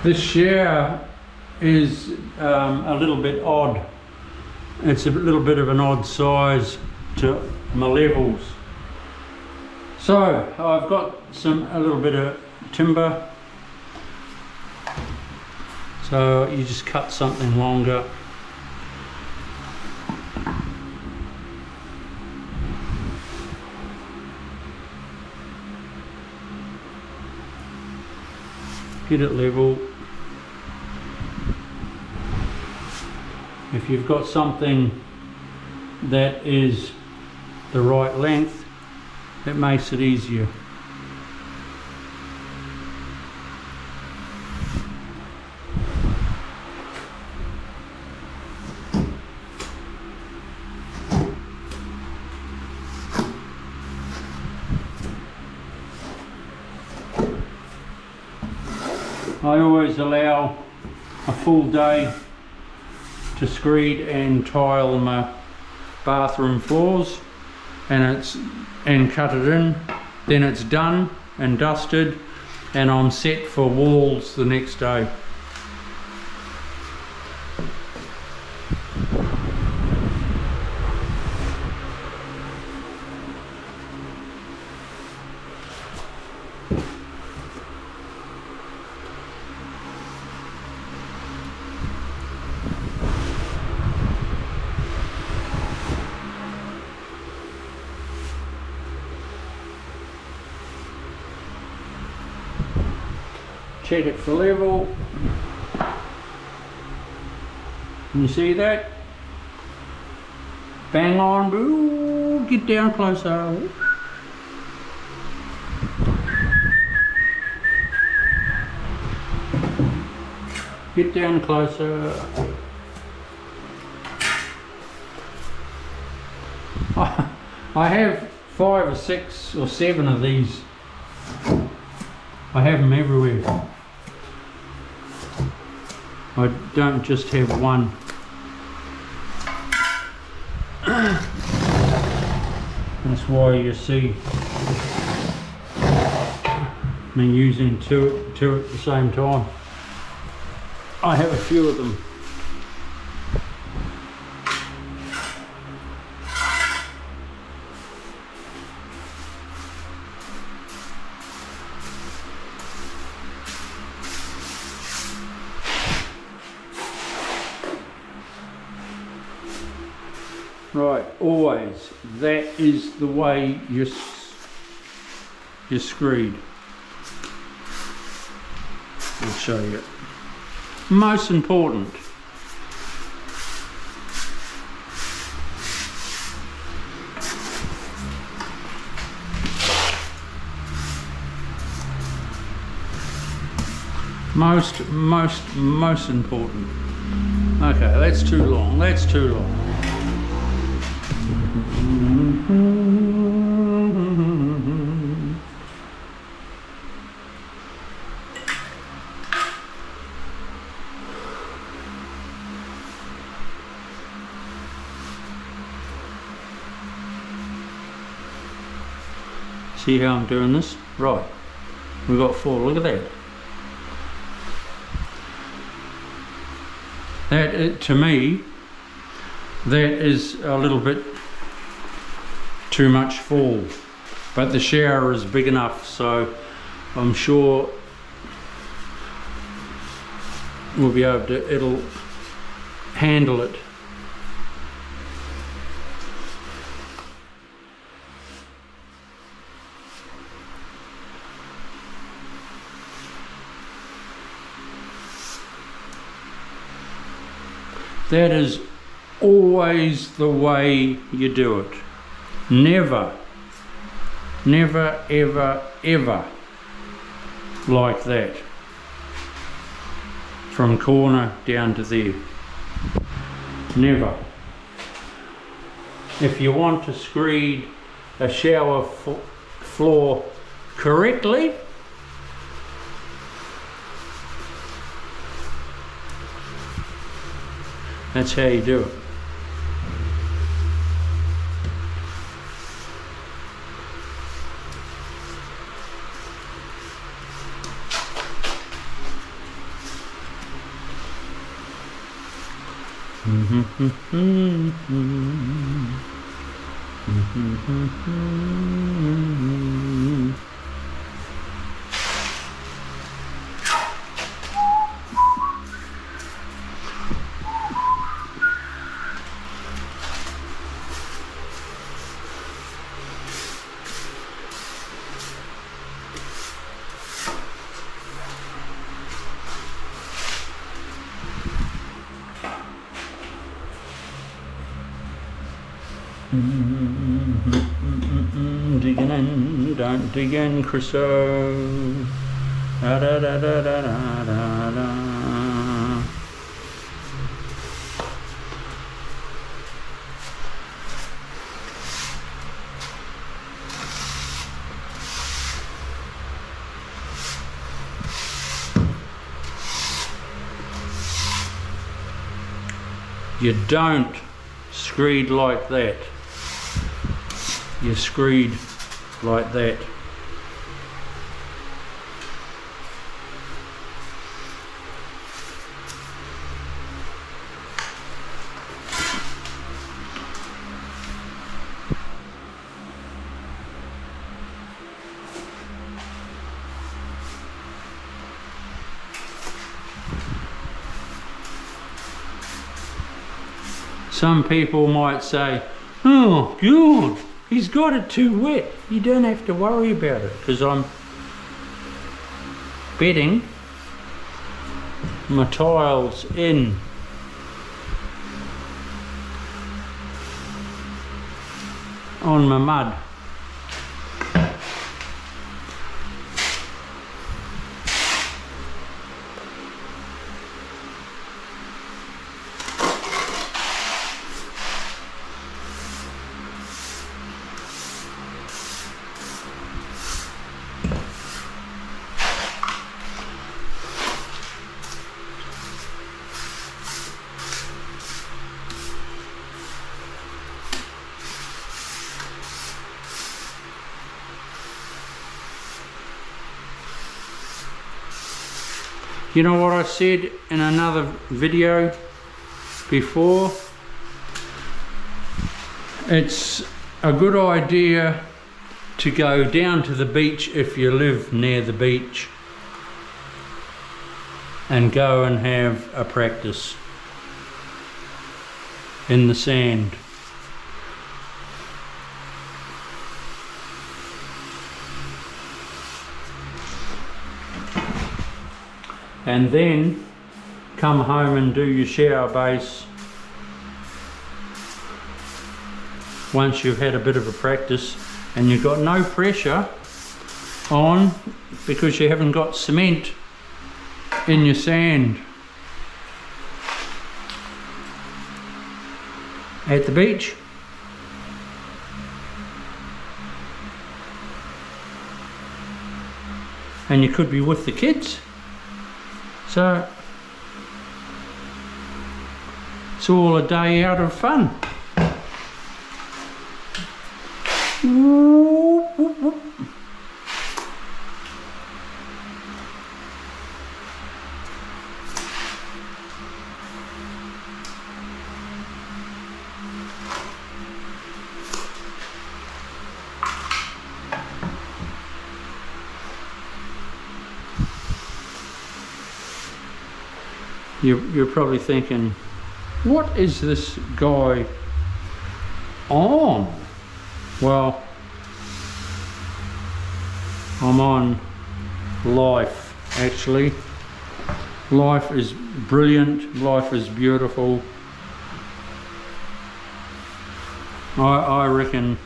This shower is a little bit odd. It's a little bit of an odd size to my levels. So I've got a little bit of timber. So you just cut something longer. Get it level. If you've got something that is the right length, it makes it easier. I always allow a full day to screed and tile my bathroom floors and cut it in. Then it's done and dusted and I'm set for walls the next day. Check it for level. Can you see that? Bang on. Ooh, get down closer. Get down closer. I have 5 or 6 or 7 of these. I have them everywhere. I don't just have one. That's why you see me using two at the same time. I have a few of them. Right, always, that is the way you screed. I'll show you. Most important. Most important. Okay, that's too long, that's too long. See how I'm doing this? Right, we've got 4, look at that. That, to me, that is a little bit too much fall, but the shower is big enough, so I'm sure we'll be able to, it'll handle it. That is always the way you do it. Never, never, ever, ever like that. From corner down to there. Never. If you want to screed a shower floor correctly, that's how you do it. Digging in, don't dig in, Crusoe. Da da da da da da da da. You don't screed like that. You screed like that. Some people might say, oh God, he's got it too wet. You don't have to worry about it, because I'm bedding my tiles in. On my mud. You know what I said in another video before? It's a good idea to go down to the beach if you live near the beach and go and have a practice in the sand. And then come home and do your shower base once you've had a bit of a practice and you've got no pressure on because you haven't got cement in your sand. At the beach, and you could be with the kids. So it's all a day out of fun. Whoop, whoop, whoop. You're probably thinking, what is this guy on? Well, I'm on Life, actually. Life is brilliant, life is beautiful. I reckon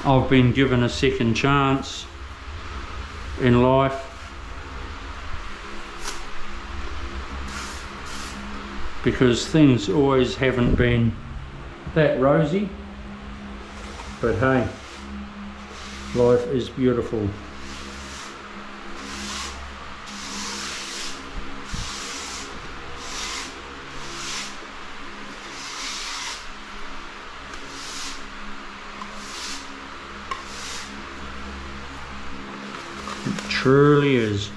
I've been given a second chance in life. Because things always haven't been that rosy, but hey, life is beautiful. It truly is.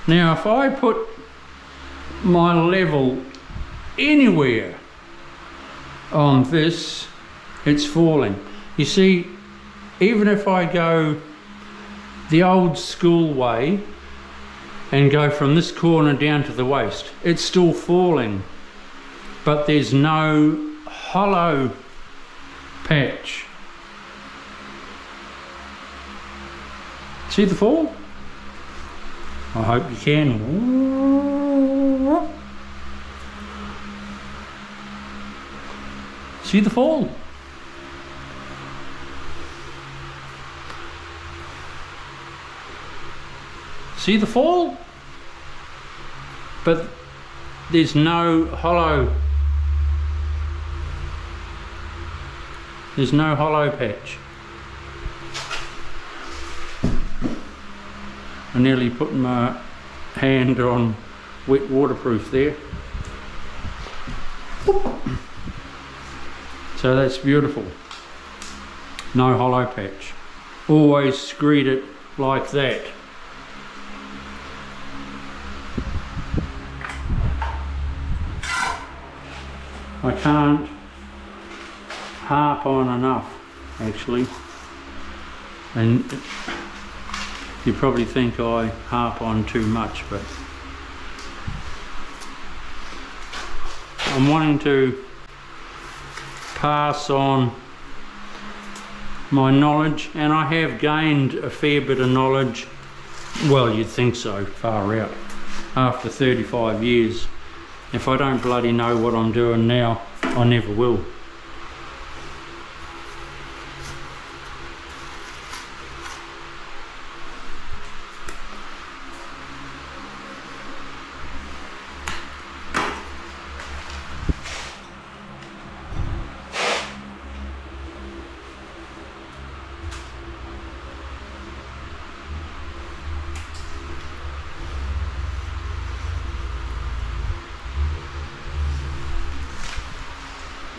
Now if I put my level anywhere on this, it's falling. You see, even if I go the old school way and go from this corner down to the waist, it's still falling, but there's no hollow patch. See the fall? I hope you can. See the fall? See the fall? But there's no hollow. There's no hollow patch. I nearly put my hand on wet waterproof there. So that's beautiful. No hollow patch. Always screed it like that. I can't harp on enough, actually, and you probably think I harp on too much, but I'm wanting to pass on my knowledge, and I have gained a fair bit of knowledge. Well, you'd think so, far out, after 35 years. If I don't bloody know what I'm doing now, I never will.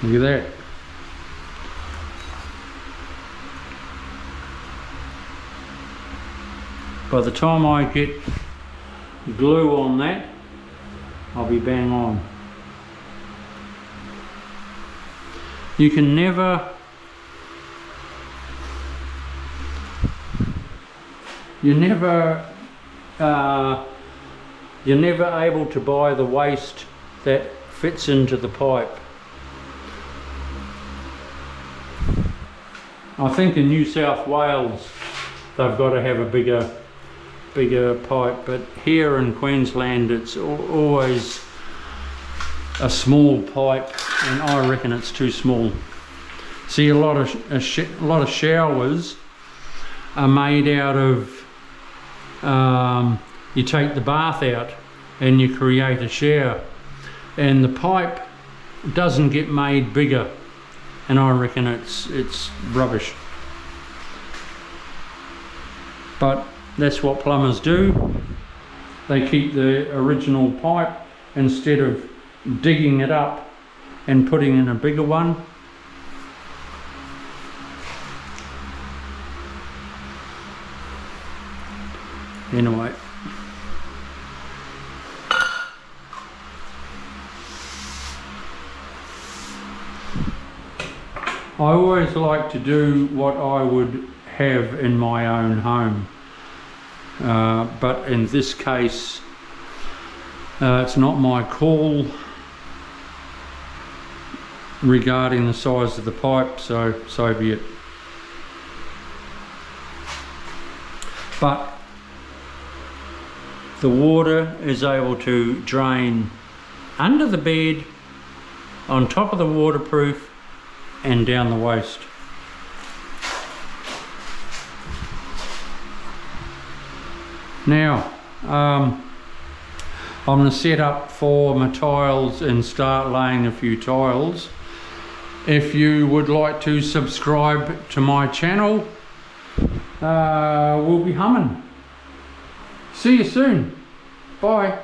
Look at that. By the time I get glue on that, I'll be bang on. You can never you're never able to buy the waste that fits into the pipe. I think in New South Wales they've got to have a bigger pipe, but here in Queensland it's always a small pipe, and I reckon it's too small. See, a lot of showers are made out of you take the bath out and you create a shower, and the pipe doesn't get made bigger, and I reckon it's rubbish. But that's what plumbers do. They keep the original pipe instead of digging it up and putting in a bigger one. Anyway, I always like to do what I would have in my own home, but in this case it's not my call regarding the size of the pipe, so be it. But the water is able to drain under the bed, on top of the waterproof, and down the waist. Now I'm going to set up for my tiles and start laying a few tiles. If you would like to subscribe to my channel, we'll be humming. See you soon. Bye.